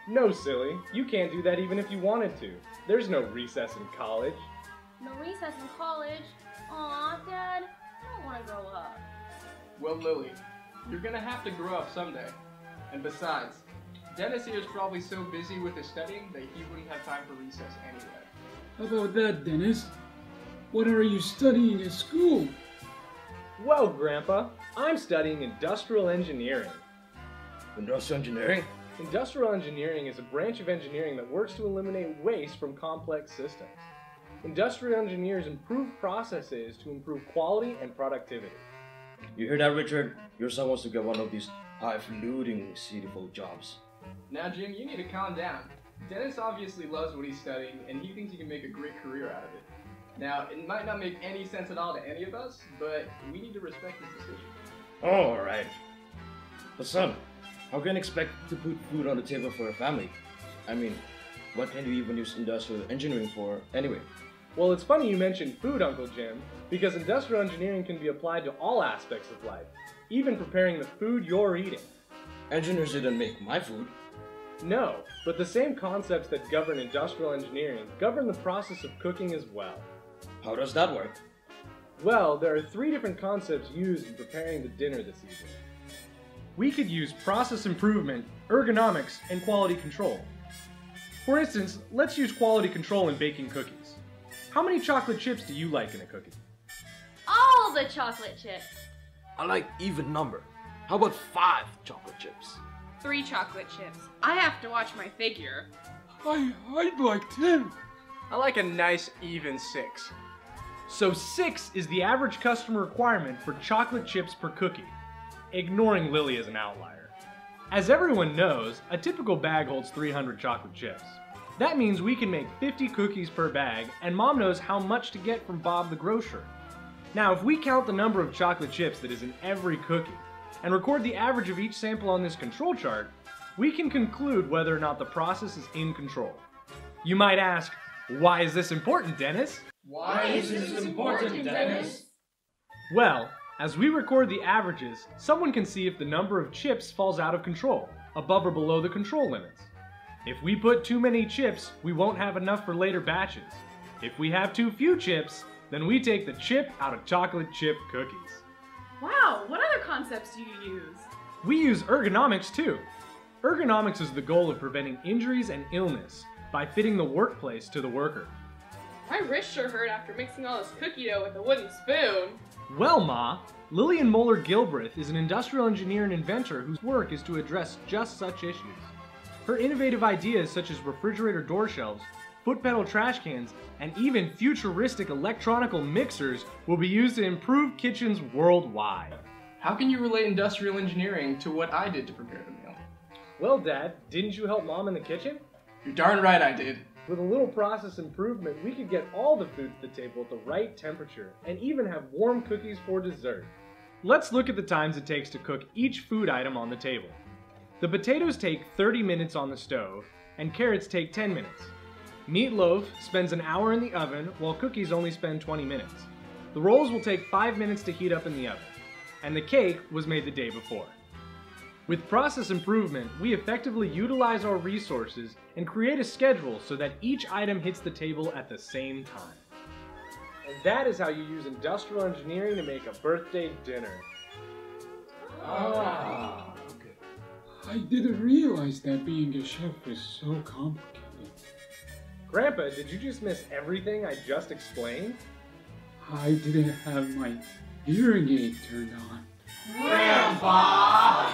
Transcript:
No, silly. You can't do that even if you wanted to. There's no recess in college. No recess in college? Aw, Dad, I don't want to grow up. Well, Lily, you're gonna have to grow up someday. And besides, Dennis here is probably so busy with his studying that he wouldn't have time for recess anyway. How about that, Dennis? What are you studying at school? Well, Grandpa, I'm studying industrial engineering. Industrial engineering? Industrial engineering is a branch of engineering that works to eliminate waste from complex systems. Industrial engineers improve processes to improve quality and productivity. You hear that, Richard? Your son wants to get one of these highfalutin CDFO jobs. Now, Jim, you need to calm down. Dennis obviously loves what he's studying, and he thinks he can make a great career out of it. Now, it might not make any sense at all to any of us, but we need to respect his decision. Oh, alright. But son, how can you expect to put food on the table for a family? I mean, what can you even use industrial engineering for anyway? Well, it's funny you mentioned food, Uncle Jim, because industrial engineering can be applied to all aspects of life, even preparing the food you're eating. Engineers didn't make my food. No, but the same concepts that govern industrial engineering govern the process of cooking as well. How does that work? Well, there are 3 different concepts used in preparing the dinner this evening. We could use process improvement, ergonomics, and quality control. For instance, let's use quality control in baking cookies. How many chocolate chips do you like in a cookie? All the chocolate chips. I like even number. How about 5 chocolate chips? 3 chocolate chips. I have to watch my figure. I'd like 10. I like a nice even 6. So 6 is the average customer requirement for chocolate chips per cookie, ignoring Lily as an outlier. As everyone knows, a typical bag holds 300 chocolate chips. That means we can make 50 cookies per bag, and Mom knows how much to get from Bob the grocer. Now, if we count the number of chocolate chips that is in every cookie, and record the average of each sample on this control chart, we can conclude whether or not the process is in control. You might ask, why is this important, Dennis? Why is this important, Dennis? Well, as we record the averages, someone can see if the number of chips falls out of control, above or below the control limits. If we put too many chips, we won't have enough for later batches. If we have too few chips, then we take the chip out of chocolate chip cookies. Wow, what other concepts do you use? We use ergonomics too. Ergonomics is the goal of preventing injuries and illness by fitting the workplace to the worker. My wrist sure hurt after mixing all this cookie dough with a wooden spoon. Well, Ma, Lillian Moeller Gilbreth is an industrial engineer and inventor whose work is to address just such issues. Her innovative ideas such as refrigerator door shelves, foot pedal trash cans, and even futuristic electronical mixers will be used to improve kitchens worldwide. How can you relate industrial engineering to what I did to prepare the meal? Well, Dad, didn't you help Mom in the kitchen? You're darn right I did. With a little process improvement, we could get all the food to the table at the right temperature and even have warm cookies for dessert. Let's look at the times it takes to cook each food item on the table. The potatoes take 30 minutes on the stove, and carrots take 10 minutes. Meatloaf spends an hour in the oven, while cookies only spend 20 minutes. The rolls will take 5 minutes to heat up in the oven, and the cake was made the day before. With process improvement, we effectively utilize our resources and create a schedule so that each item hits the table at the same time. And that is how you use industrial engineering to make a birthday dinner. Ah. I didn't realize that being a chef is so complicated. Grandpa, did you just miss everything I just explained? I didn't have my hearing aid turned on. Grandpa!